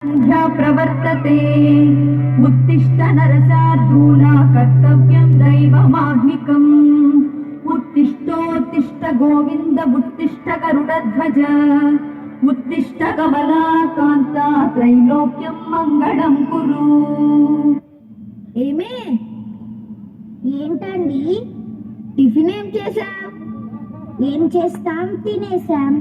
संध्या प्रवर्तते उत्तिष्ठ नरसार्दूला कर्तव्यं दैवमाह्निकम् उत्तिष्ठोत्तिष्ठ गोविन्द उत्तिष्ठ गरुडध्वज उत्तिष्ठ कमलाकान्ता त्रैलोक्यं मंगళం कुरु। ఏమే ఏంటండి టిఫిన్ ఏం చేశాం? ఏం చేస్తాం, తినేసాం.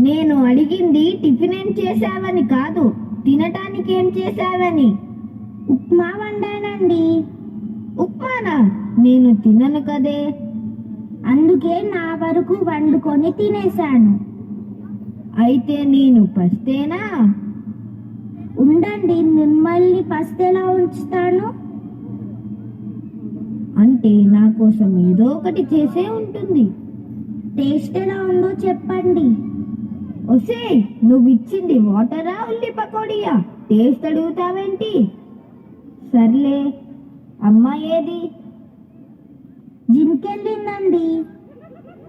నేను అడిగింది టిఫిన్ ఏం చేశావని కాదు, తినటానికి ఏం చేశావని. ఉప్మా వండానండి. ఉప్మానా? నేను తినను కదే. అందుకే నా వరకు వండుకొని తినేశాను. అయితే నేను పస్తేనా? ఉండండి, మిమ్మల్ని పస్తేలా ఉంచుతాను. అంటే నా కోసం ఏదో ఒకటి చేసే ఉంటుంది. టేస్ట్ ఎలా ఉందో చెప్పండి. ఒసే, నువ్వు ఇచ్చింది వాటరా ఉల్లి పకోడియా? టేస్ట్ అడుగుతావేంటి? సర్లే, అమ్మ ఏది? జిమ్కెళ్ళిందండి.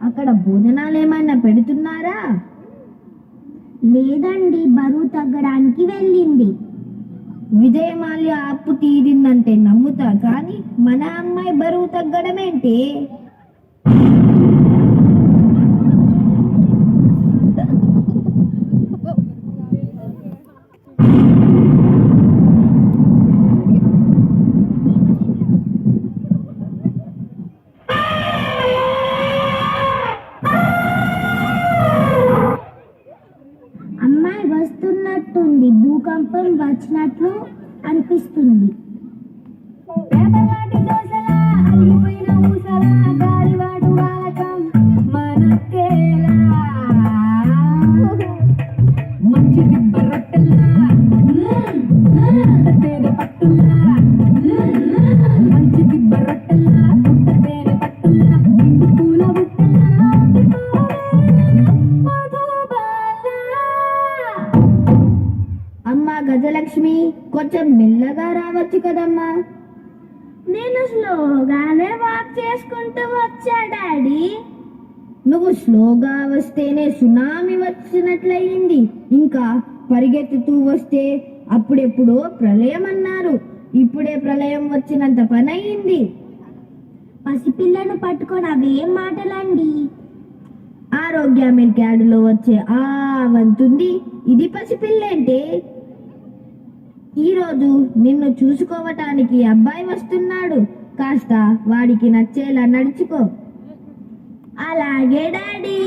అక్కడ భోజనాలు ఏమైనా పెడుతున్నారా? లేదండి, బరువు తగ్గడానికి వెళ్ళింది. విజయమాల్య అప్పు తీరిందంటే నమ్ముతా, కానీ మన అమ్మాయి బరువు తగ్గడం ఏంటి? అమ్మాయి వస్తున్నట్టుంది, భూకంపం వచ్చినట్లు అనిపిస్తుంది. అమ్మా గజలక్ష్మి, కొంచెం మెల్లగా రావచ్చు కదమ్మా. నేను స్లోగానే వాక్ చేసుకుంటూ వచ్చా డాడీ. నువ్వు స్లోగా వస్తేనే సునామీ వచ్చినట్లయింది. ఇంకా పరిగెత్తుతూ వస్తే అప్పుడెప్పుడో ప్రళయం అన్నారు. ఇప్పుడే ప్రళయం వచ్చినంత పని అయింది. పసిపిల్లను పట్టుకొని అవేం మాటలండి. ఆరోగ్య మిల్క్ యార్డులో వచ్చే ఆ వంతుంది, ఇది పసిపిల్లేంటే. ఈరోజు నిన్ను చూసుకోవటానికి అబ్బాయి వస్తున్నాడు, కాస్త వాడికి నచ్చేలా నడుచుకో. అలాగే డాడీ.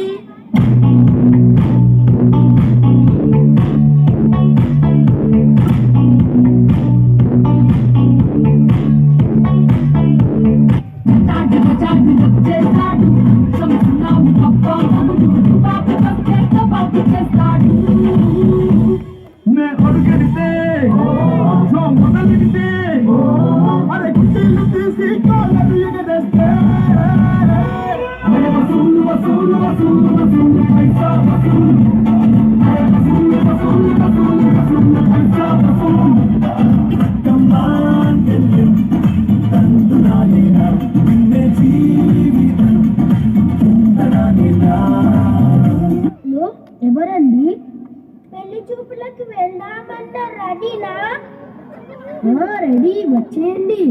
ఎవరండి? పెళ్లి చూపులకు వెళ్దామన్న రెడీనా? రెడీ, వచ్చేయండి.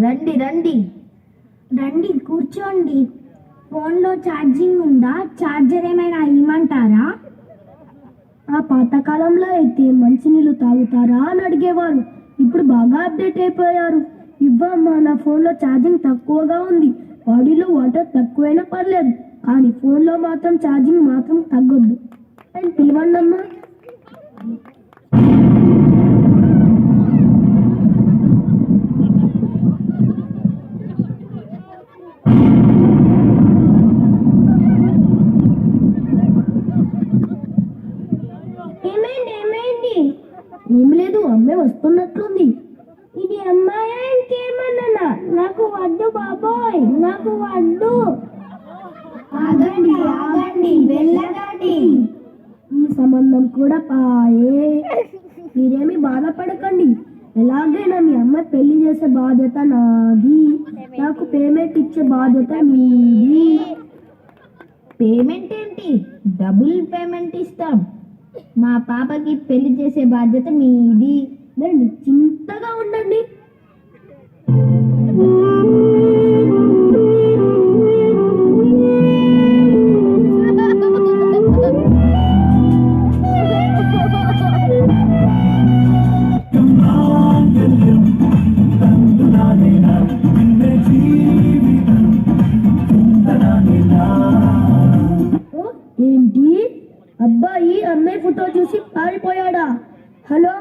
రండి రండి రండి, కూర్చోండి. ఫోన్లో ఛార్జింగ్ ఉందా? ఛార్జర్ ఏమైనా ఇమ్మంటారా? ఆ పాతకాలంలో అయితే మంచినీళ్ళు తాగుతారా అని అడిగేవారు. ఇప్పుడు బాగా అప్డేట్ అయిపోయారు. ఇవ్వమ్మా, నా ఫోన్లో ఛార్జింగ్ తక్కువగా ఉంది. బాడీలో వాటర్ తక్కువైనా పర్లేదు, కానీ ఫోన్లో మాత్రం ఛార్జింగ్ మాత్రం తగ్గొద్దు అని పిలవండమ్మా. ఏమి లేదు, అమ్మాయి వస్తున్నట్లుంది. ఇది అమ్మాయి ఇంకేమన్నా? నాకు వద్దు బాబోయ్, నాకు వద్దు. ఆగండి ఆగండి, వెళ్ళగాడి. ఈ సంబంధం కూడా పాయే. మీరేమి బాధపడకండి, ఎలాగైనా మీ అమ్మాయి పెళ్లి చేసే బాధ్యత నాది, నాకు పేమెంట్ ఇచ్చే బాధ్యత మీది. పేమెంట్ ఏంటి? డబుల్ పేమెంట్ ఇస్తాం. మా పాపకి పెళ్లి చేసే బాధ్యత మీది. మరి చింతగా ఉండండి. ఏంటి, అబ్బాయి అమ్మాయి ఫోటో చూసి పారిపోయాడా? హలో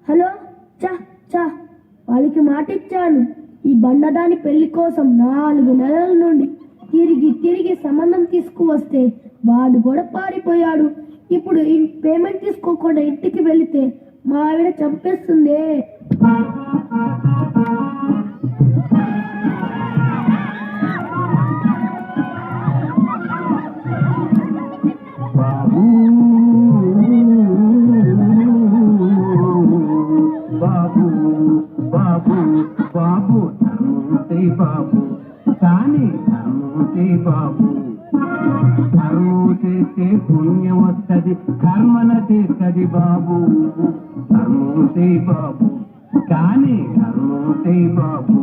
హలో, చా చా, వాళ్ళకి మాట ఇచ్చాను. ఈ బండదాని పెళ్లి కోసం 4 నెలల నుండి తిరిగి తిరిగి సంబంధం తీసుకువస్తే వాడు కూడా పారిపోయాడు. ఇప్పుడు ఈ పేమెంట్ తీసుకోకుండా ఇంటికి వెళితే మా ఆవిడ చంపేస్తుంది. బాబు బాబు బాబు ధర్మూర్తి బాబు, కానీ ధర్మూర్తి బాబు. ధర్మం చేస్తే పుణ్యం వస్తుంది, కర్మన చేస్తుంది బాబు. ధర్మూర్తి బాబు, కానీ ధర్మూర్తి బాబు.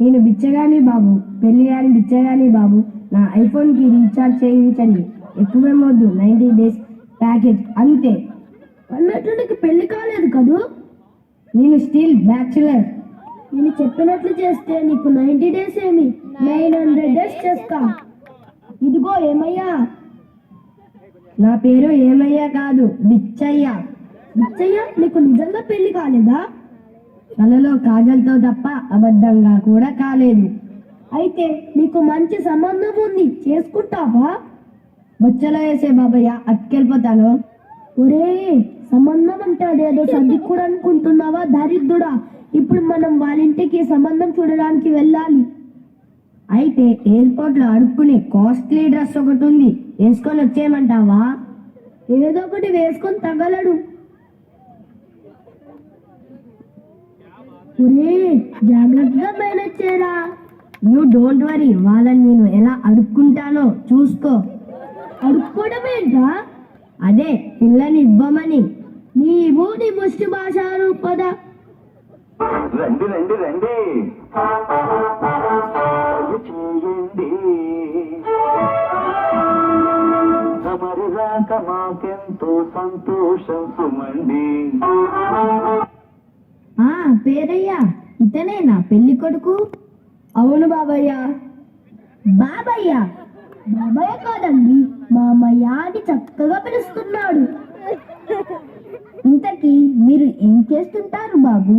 నేను బిచ్చగాని బాబు, పెళ్లి గాని బిచ్చగాని బాబు. నా ఐఫోన్కి రీఛార్జ్ చేయించండి, ఎక్కువేమొద్దు, 90 days ప్యాకేజ్ అంతే. అన్నట్టు పెళ్లి కాలేదు కదూ? నేను స్టిల్ బ్యాచులర్. నేను చెప్పినట్లు చేస్తే నీకు 90 days ఏమి 900 days చేస్తా. ఇదిగో ఏమయ్యా. నా పేరు ఏమయ్యా కాదు, బిచ్చయ్య. బిచ్చయ్య, నీకు నిజంగా పెళ్లి కాలేదా? కలలో కాజల్తో తప్ప అబద్ధంగా కూడా కాలేదు. అయితే నీకు మంచి సంబంధం ఉంది, చేసుకుంటావా? బొచ్చలో వేసే బాబయ్య, అట్టుకెళ్ళిపోతాను. ఒరే, సంబంధం అంటే అదేదో సర్దిక్కుడు అనుకుంటున్నావా దరిద్రుడా? ఇప్పుడు మనం వాళ్ళ ఇంటికి సంబంధం చూడడానికి వెళ్ళాలి. అయితే ఎయిర్పోర్ట్ లో అడుక్కునే కాస్ట్లీ డ్రెస్ ఒకటి ఉంది, వేసుకొని వచ్చేయమంటావా? ఏదో ఒకటి వేసుకొని తగలడు. ఒరే, జాగ్రత్తగా మేనేజ్ చేయరా. యూ డోంట్ వరీ, వాళ్ళని నేను ఎలా అడుక్కుంటానో చూసుకో. అడుక్కోవడం ఏంట్రా? అదే పిల్లని ఇవ్వమని. నీవు నీ ముష్టి భాష పద. రండి రండి రండి, చేయండి. తమరి రాక మాకెంతో సంతోషం సుమండి. పేరయ్యా, ఇతనేనా పెళ్లి కొడుకు? అవును బాబయ్య. బాబయ్య? బాబయ్య కాదండి, మామయ్య అని చక్కగా పిలుస్తున్నాడు. ఇంతకీ మీరు ఏం చేస్తుంటారు బాబు?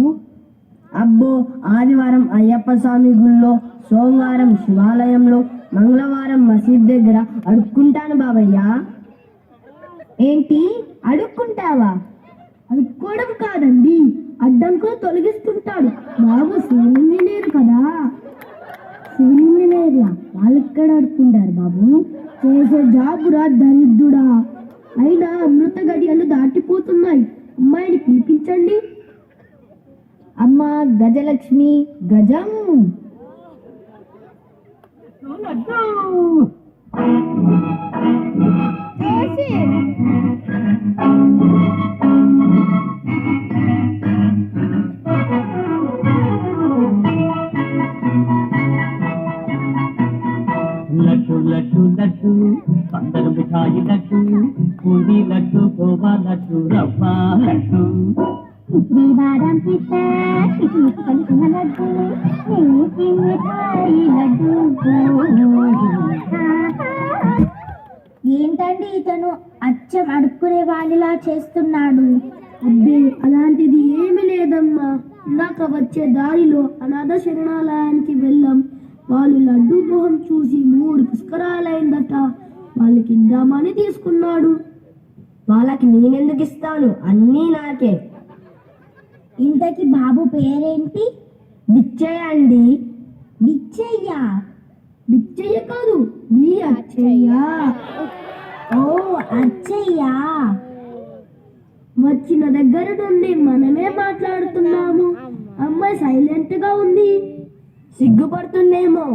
అబ్బో, ఆదివారం అయ్యప్ప స్వామి గుళ్ళో, సోమవారం శివాలయంలో, మంగళవారం మసీద్ దగ్గర అడుక్కుంటాను బాబయ్య. ఏంటి, అడుక్కుంటావా? అడుక్కోవడం కాదండి, అడ్డంకులు తొలగిస్తుంటాడు. బాబు సివిల్ ఇంజనీర్ కదా. సివిల్ ఇంజనీర్లా వాళ్ళు ఇక్కడ అడుక్కుంటారు బాబు. చేసే జాబురా దరిద్రుడా. అయినా అమృత గడియలు దాటిపోతున్నాయి. అమ్మాయిని పిలిపించండి. అమ్మా గజలక్ష్మి, గజం. లడ్డు లడ్డు లడ్డు, పందరు మిఠాయి లడ్డు, బూందీ లడ్డు, గోవా లడ్డు, రవ్వ లడ్డు. శ్రీవారం పిట్ట కలిసిన లడ్డు, మిఠాయి లడ్డు. ఏంటండి ఇతను అచ్చం అడుక్కునే వాడిలా చేస్తున్నాడు? అబ్బే, అలాంటిది ఏమీ లేదమ్మా. ఇందాక వచ్చే దారిలో అనాథ శరణాలయానికి వెళ్ళాం. వాళ్ళు లడ్డు మొహం చూసి 3 పుష్కరాలైందట. వాళ్ళకి ఇద్దామని తీసుకున్నాడు. వాళ్ళకి నేనెందుకు ఇస్తాను, అన్నీ నాకే. ఇంతకి బాబు పేరేంటి? బిచ్చయ్య అండి. బిచ్చయ్య? బిచ్చయ్య కాదు, మీ అచ్చయ్య. ఓ అచ్చయ్య. వచ్చిన దగ్గర నుండి మనమే మాట్లాడుతున్నాము. అమ్మాయి సైలెంట్ గా ఉంది. సిగ్గుపడుతుందేమో.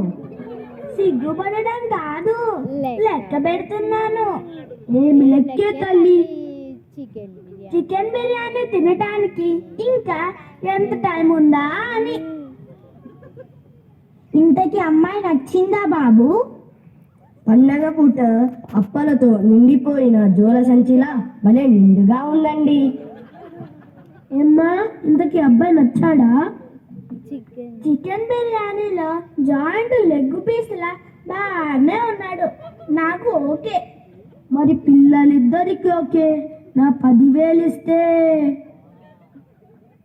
సిగ్గుపడడం కాదు, లెక్క పెడుతున్నాను. ఏమి లెక్కే తల్లి? చికెన్ బిర్యానీ తినటానికి ఇంకా ఎంత టైం ఉందా అని. ఇంతకీ అమ్మాయి నచ్చిందా బాబు? పండగ పూట అప్పలతో నిండిపోయిన జోల సంచిలా భలే నిండుగా ఉందండి. ఏమ్మా, ఇంతకీ అబ్బాయి నచ్చాడా? చికెన్ బిర్యానీలో జాయింట్ లెగ్ పీస్లా బాగానే ఉన్నాడు. నాకు ఓకే. మరి పిల్లలిద్దరికి ఓకే. నా 10,000 ఇస్తే.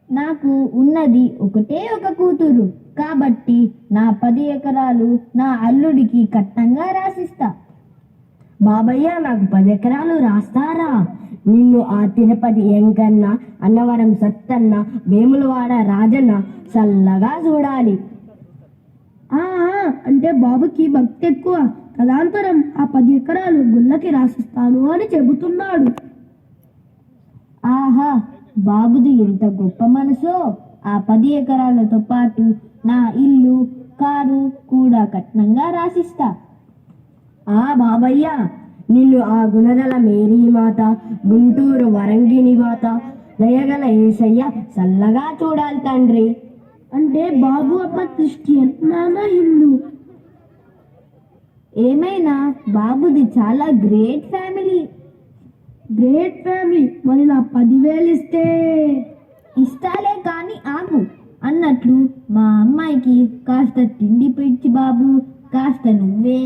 నాకు ఉన్నది ఒకటే ఒక కూతురు కాబట్టి నా 10 ఎకరాలు నా అల్లుడికి కట్నంగా రాసిస్తా. బాబయ్య, నాకు 10 ఎకరాలు రాస్తారా? నిన్ను ఆ తిరుపతి ఎంకన్న, అన్నవరం సత్తన్న, వేములవాడ రాజన్న చల్లగా చూడాలి. అంటే బాబుకి భక్తి ఎక్కువ. తదాంతరం ఆ 10 ఎకరాలు గుళ్ళకి రాసిస్తాను అని చెబుతున్నాడు. ఆహా, బాబుది ఎంత గొప్ప మనసో. ఆ 10 ఎకరాలతో పాటు నా ఇల్లు, కారు కూడా కట్నంగా రాసిస్తా. బాబయ్య, నిన్ను ఆ గుణదల మేరీమాత, గుంటూరు వరంగిని మాత, దయగల ఏసయ్య చల్లగా చూడాలి తండ్రి. అంటే బాబు అప్ప క్రిస్టియన్, నాన్న హిందూ. ఏమైనా బాబుది చాలా గ్రేట్ ఫ్యామిలీ. మరి నా 10,000 ఇస్తే. ఇస్తాలే కానీ ఆగు. అన్నట్లు మా అమ్మాయికి కాస్త తిండి పిచ్చి బాబు, కాస్త నువ్వే.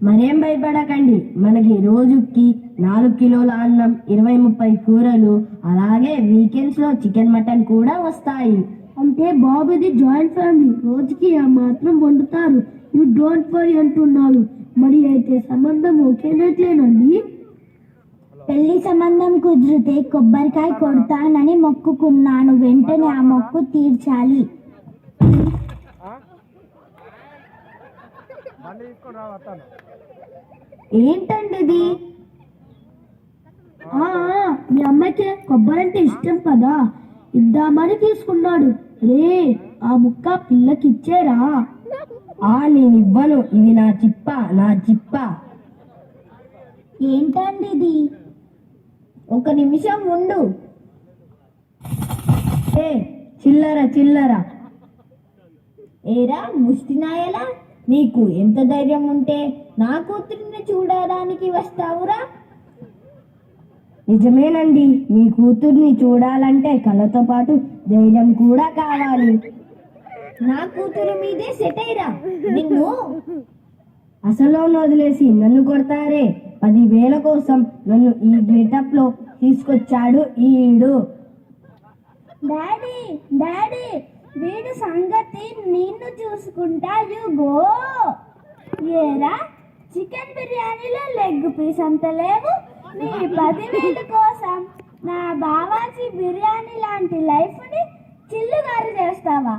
మరేం భయపడకండి. మనకి రోజుకి 4 కిలోల అన్నం, 20-30 కూరలు, అలాగే వీకెండ్స్ లో చికెన్ మటన్ కూడా వస్తాయి. అంటే బాబుది జాయింట్ ఫ్యామిలీ, రోజుకి ఆ మాత్రం వండుతారు. యూ డోంట్ వరీ అంటున్నారు. మరి అయితే సంబంధం ఓకేనట్లేనండి? పెళ్లి సంబంధం కుదిరితే కొబ్బరికాయ కొడతానని మొక్కుకున్నాను. వెంటనే ఆ మొక్కు తీర్చాలి. ఏంటండి ఇది? మీ అమ్మాయికి కొబ్బరి అంటే ఇష్టం కదా, ఇద్దామని తీసుకున్నాడు. రే, ఆ ముక్క పిల్లకి ఇచ్చేరా? నేను ఇవ్వను. ఇది నా చిప్ప. ఏంటండి ఇది? ఒక నిమిషం ఉండు. చిల్లర. ఏరా ముష్టినాయలా, నీకు ఎంత ధైర్యం ఉంటే నా కూతురిని చూడడానికి వస్తావురా? నిజమేనండి, మీ కూతుర్ని చూడాలంటే కళ్ళతో పాటు ధైర్యం కూడా కావాలి. నా కూతురు మీదే సెట్ అయ్యరా నిన్ను. అసలు వదిలేసి నన్ను కొడతారే? 10,000 కోసం నన్ను ఈ గెటప్ లో తీసుకొచ్చాడు ఈడు. డాడీ, వీడి సంగతి నిన్ను చూసుకుంటా. You go. ఏరా, చికెన్ బిర్యానీలో లెగ్ పీస్ అంత లేవు. నీ 10,000 కోసం నా బావాజీ బిర్యానీ లాంటి లైఫ్ ని చిల్లుగారు చేస్తావా?